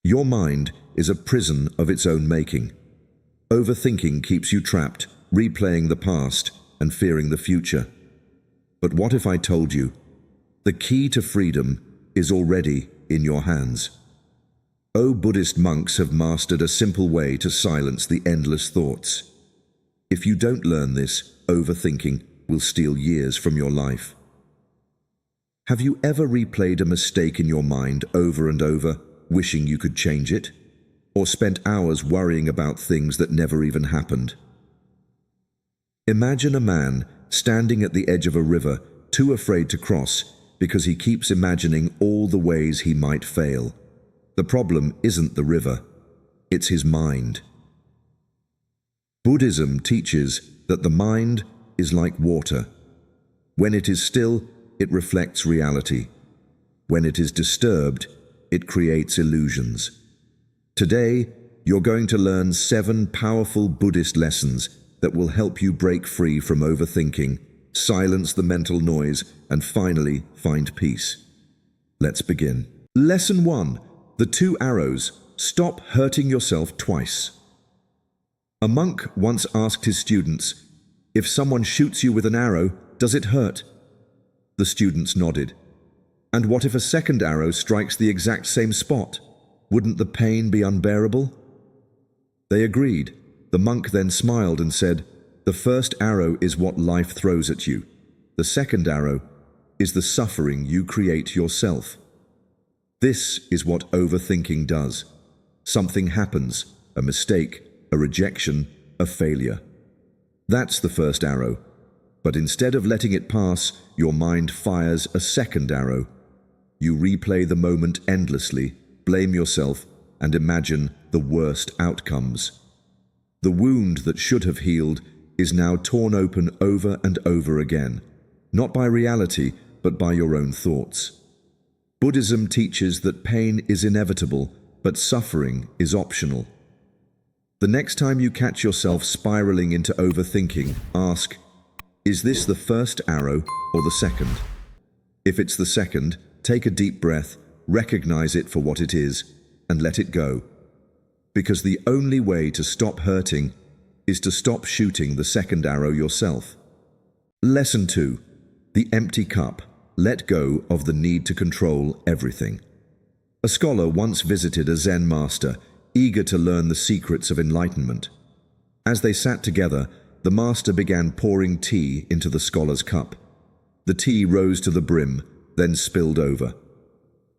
Your mind is a prison of its own making. Overthinking keeps you trapped, replaying the past and fearing the future. But what if I told you, the key to freedom is already in your hands? Buddhist monks have mastered a simple way to silence the endless thoughts. If you don't learn this, overthinking will steal years from your life. Have you ever replayed a mistake in your mind over and over, wishing you could change it? Or spent hours worrying about things that never even happened? Imagine a man standing at the edge of a river, too afraid to cross because he keeps imagining all the ways he might fail. The problem isn't the river, it's his mind. Buddhism teaches that the mind is like water. When it is still, it reflects reality. When it is disturbed, it creates illusions. Today, you're going to learn 7 powerful Buddhist lessons that will help you break free from overthinking, silence the mental noise, and finally find peace. Let's begin. Lesson 1. The 2 arrows. Stop hurting yourself twice. A monk once asked his students, "If someone shoots you with an arrow, does it hurt?" The students nodded. "And what if a second arrow strikes the exact same spot? Wouldn't the pain be unbearable?" They agreed. The monk then smiled and said, "The first arrow is what life throws at you. The second arrow is the suffering you create yourself." This is what overthinking does. Something happens, a mistake, a rejection, a failure. That's the first arrow. But instead of letting it pass, your mind fires a second arrow. You replay the moment endlessly, blame yourself, and imagine the worst outcomes. The wound that should have healed is now torn open over and over again, not by reality, but by your own thoughts. Buddhism teaches that pain is inevitable, but suffering is optional. The next time you catch yourself spiraling into overthinking, ask, is this the first arrow or the second? If it's the second, take a deep breath, recognize it for what it is, and let it go. Because the only way to stop hurting is to stop shooting the second arrow yourself. Lesson 2. The empty cup. Let go of the need to control everything. A scholar once visited a Zen master, eager to learn the secrets of enlightenment. As they sat together, the master began pouring tea into the scholar's cup. The tea rose to the brim, then spilled over.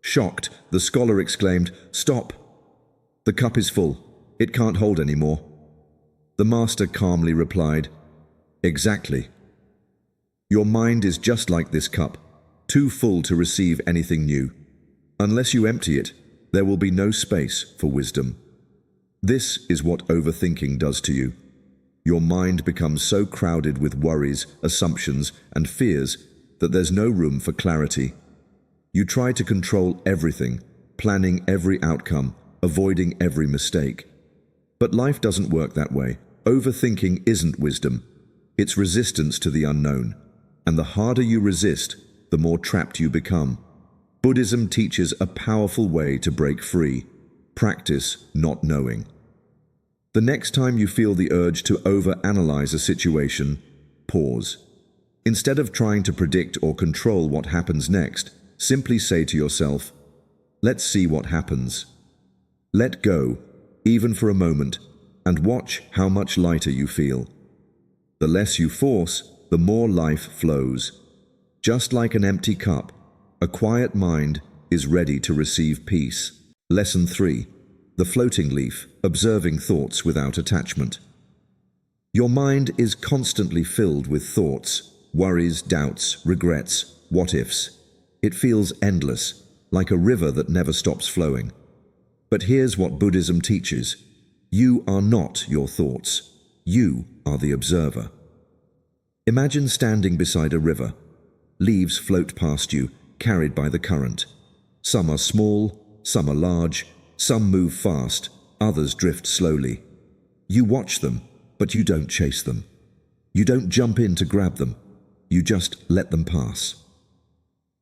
Shocked, the scholar exclaimed, "Stop! The cup is full. It can't hold any more." The master calmly replied, "Exactly. Your mind is just like this cup, too full to receive anything new. Unless you empty it, there will be no space for wisdom." This is what overthinking does to you. Your mind becomes so crowded with worries, assumptions, and fears that there's no room for clarity. You try to control everything, planning every outcome, avoiding every mistake. But life doesn't work that way. Overthinking isn't wisdom. It's resistance to the unknown. And the harder you resist, the more trapped you become. Buddhism teaches a powerful way to break free. Practice not knowing. The next time you feel the urge to overanalyze a situation, pause. Instead of trying to predict or control what happens next, simply say to yourself, "Let's see what happens." Let go, even for a moment, and watch how much lighter you feel. The less you force, the more life flows. Just like an empty cup, a quiet mind is ready to receive peace. Lesson 3. The floating leaf, observing thoughts without attachment. Your mind is constantly filled with thoughts, worries, doubts, regrets, what-ifs. It feels endless, like a river that never stops flowing. But here's what Buddhism teaches. You are not your thoughts. You are the observer. Imagine standing beside a river. Leaves float past you, carried by the current. Some are small, some are large, some move fast, others drift slowly. You watch them, but you don't chase them. You don't jump in to grab them. You just let them pass.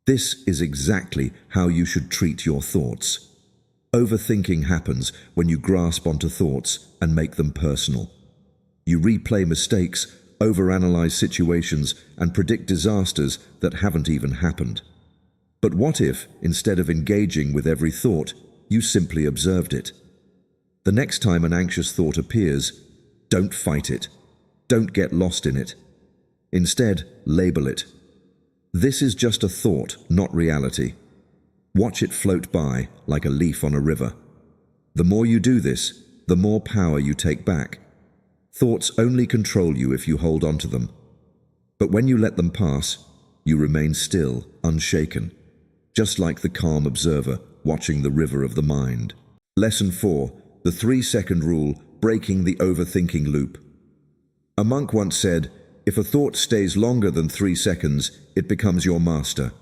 This is exactly how you should treat your thoughts. Overthinking happens when you grasp onto thoughts and make them personal. You replay mistakes, overanalyze situations, and predict disasters that haven't even happened. But what if, instead of engaging with every thought, you simply observed it? The next time an anxious thought appears, don't fight it. Don't get lost in it. Instead, label it. This is just a thought, not reality. Watch it float by like a leaf on a river. The more you do this, the more power you take back. Thoughts only control you if you hold on to them. But when you let them pass, you remain still, unshaken, just like the calm observer watching the river of the mind. Lesson 4. The 3-second rule, breaking the overthinking loop. A monk once said, if a thought stays longer than 3 seconds, it becomes your master.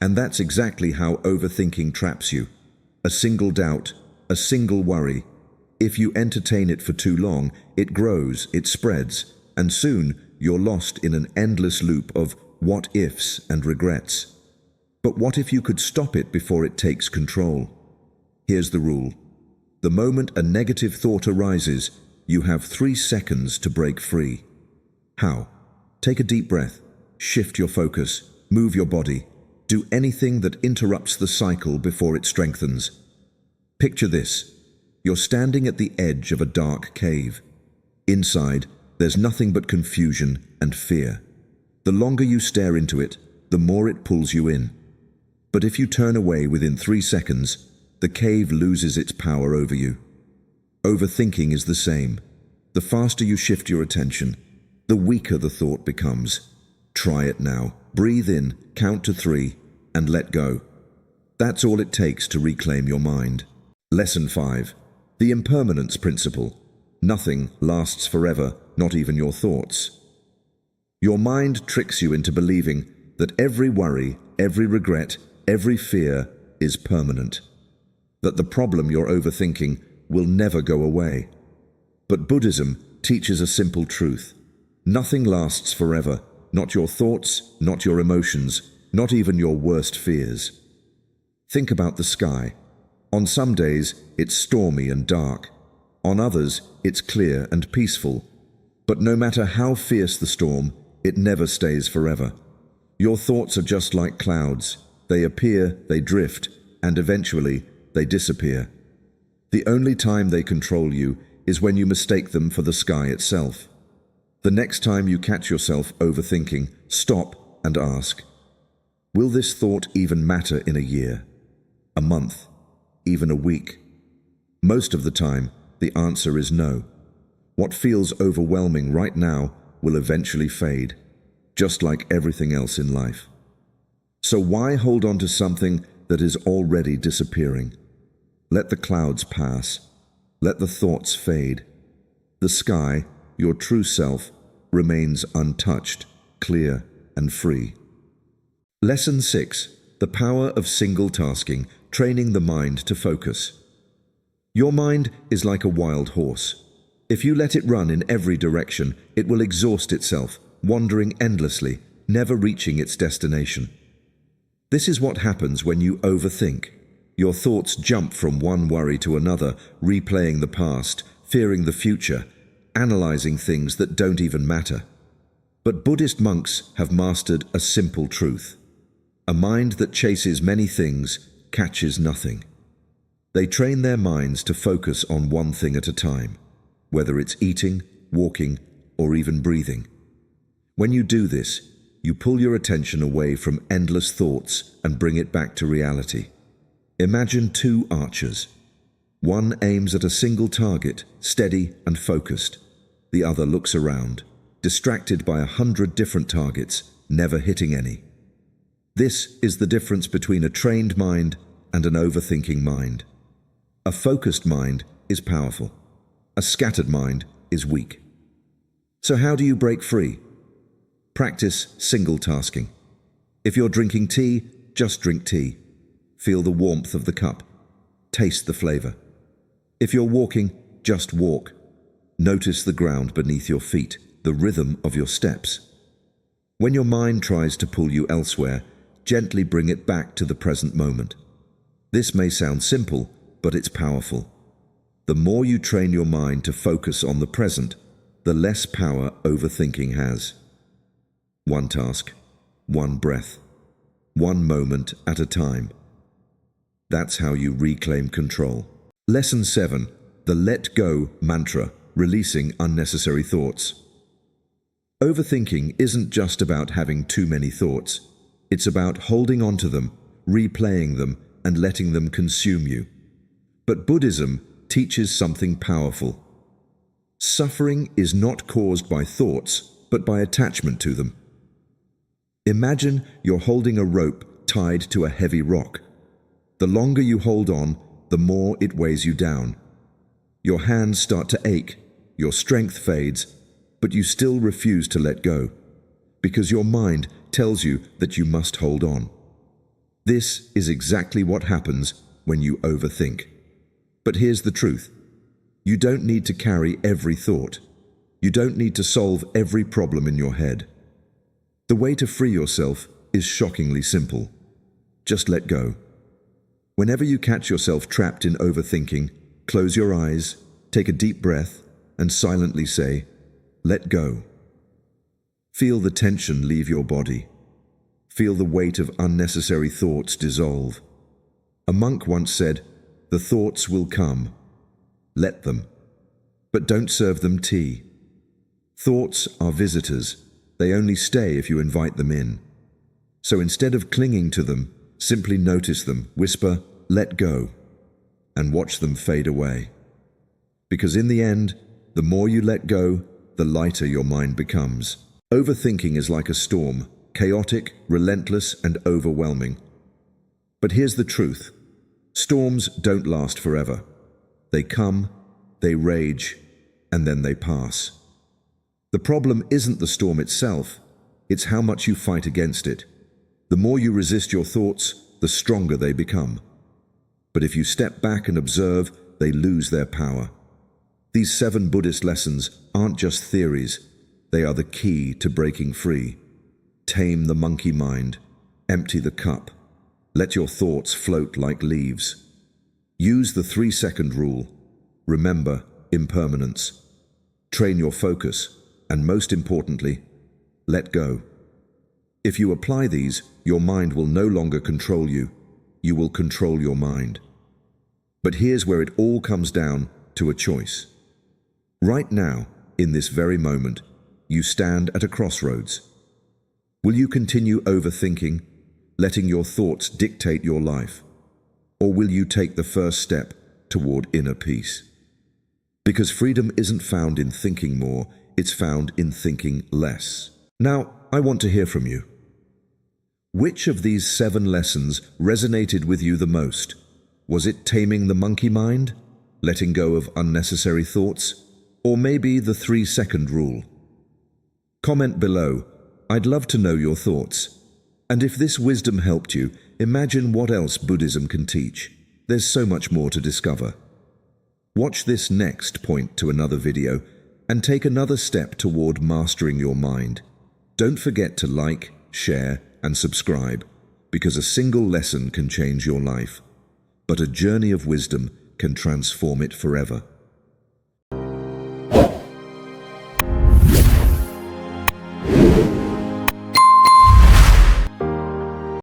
And that's exactly how overthinking traps you. A single doubt, a single worry. If you entertain it for too long, it grows, it spreads, and soon you're lost in an endless loop of what-ifs and regrets. But what if you could stop it before it takes control? Here's the rule. The moment a negative thought arises, you have 3 seconds to break free. How? Take a deep breath, shift your focus, move your body, do anything that interrupts the cycle before it strengthens. Picture this. You're standing at the edge of a dark cave. Inside, there's nothing but confusion and fear. The longer you stare into it, the more it pulls you in. But if you turn away within 3 seconds, the cave loses its power over you. Overthinking is the same. The faster you shift your attention, the weaker the thought becomes. Try it now. Breathe in, count to 3, and let go. That's all it takes to reclaim your mind. Lesson 5. The impermanence principle. Nothing lasts forever, not even your thoughts. Your mind tricks you into believing that every worry, every regret, every fear is permanent. That the problem you're overthinking will never go away. But Buddhism teaches a simple truth. Nothing lasts forever, not your thoughts, not your emotions, not even your worst fears. Think about the sky. On some days, it's stormy and dark. On others, it's clear and peaceful. But no matter how fierce the storm, it never stays forever. Your thoughts are just like clouds. They appear, they drift, and eventually, they disappear. The only time they control you is when you mistake them for the sky itself. The next time you catch yourself overthinking, stop and ask, will this thought even matter in a year, a month, even a week? Most of the time, the answer is no. What feels overwhelming right now will eventually fade, just like everything else in life. So why hold on to something that is already disappearing? Let the clouds pass. Let the thoughts fade. The sky, your true self, remains untouched, clear, and free. Lesson 6. The power of single tasking, training the mind to focus. Your mind is like a wild horse. If you let it run in every direction, it will exhaust itself, wandering endlessly, never reaching its destination. This is what happens when you overthink. Your thoughts jump from one worry to another, replaying the past, fearing the future, analyzing things that don't even matter. But Buddhist monks have mastered a simple truth. A mind that chases many things catches nothing. They train their minds to focus on one thing at a time, whether it's eating, walking, or even breathing. When you do this, you pull your attention away from endless thoughts and bring it back to reality. Imagine 2 archers. One aims at a single target, steady and focused. The other looks around, distracted by 100 different targets, never hitting any. This is the difference between a trained mind and an overthinking mind. A focused mind is powerful. A scattered mind is weak. So how do you break free? Practice single tasking. If you're drinking tea, just drink tea. Feel the warmth of the cup. Taste the flavor. If you're walking, just walk. Notice the ground beneath your feet, the rhythm of your steps. When your mind tries to pull you elsewhere, gently bring it back to the present moment. This may sound simple, but it's powerful. The more you train your mind to focus on the present, the less power overthinking has. One task, one breath, one moment at a time. That's how you reclaim control. Lesson 7. The Let Go Mantra, releasing unnecessary thoughts. Overthinking isn't just about having too many thoughts. It's about holding on to them, replaying them, and letting them consume you. But Buddhism teaches something powerful. Suffering is not caused by thoughts, but by attachment to them. Imagine you're holding a rope tied to a heavy rock. The longer you hold on, the more it weighs you down. Your hands start to ache, your strength fades, but you still refuse to let go, because your mind tells you that you must hold on. This is exactly what happens when you overthink. But here's the truth. You don't need to carry every thought. You don't need to solve every problem in your head. The way to free yourself is shockingly simple. Just let go. Whenever you catch yourself trapped in overthinking, close your eyes, take a deep breath, and silently say, "Let go." Feel the tension leave your body. Feel the weight of unnecessary thoughts dissolve. A monk once said, "The thoughts will come. Let them. But don't serve them tea." Thoughts are visitors. They only stay if you invite them in. So instead of clinging to them, simply notice them, whisper, "Let go," and watch them fade away. Because in the end, the more you let go, the lighter your mind becomes. Overthinking is like a storm, chaotic, relentless, and overwhelming. But here's the truth. Storms don't last forever. They come, they rage, and then they pass. The problem isn't the storm itself, it's how much you fight against it. The more you resist your thoughts, the stronger they become. But if you step back and observe, they lose their power. These 7 Buddhist lessons aren't just theories, they are the key to breaking free. Tame the monkey mind, empty the cup, let your thoughts float like leaves. Use the 3-second rule. Remember impermanence. Train your focus, and most importantly, let go. If you apply these, your mind will no longer control you. You will control your mind. But here's where it all comes down to a choice. Right now, in this very moment, you stand at a crossroads. Will you continue overthinking, letting your thoughts dictate your life? Or will you take the first step toward inner peace? Because freedom isn't found in thinking more, it's found in thinking less. Now, I want to hear from you. Which of these 7 lessons resonated with you the most? Was it taming the monkey mind? Letting go of unnecessary thoughts? Or maybe the 3-second rule? Comment below. I'd love to know your thoughts. And if this wisdom helped you, imagine what else Buddhism can teach. There's so much more to discover. Watch this next point to another video and take another step toward mastering your mind. Don't forget to like, share, and subscribe, because a single lesson can change your life, but a journey of wisdom can transform it forever.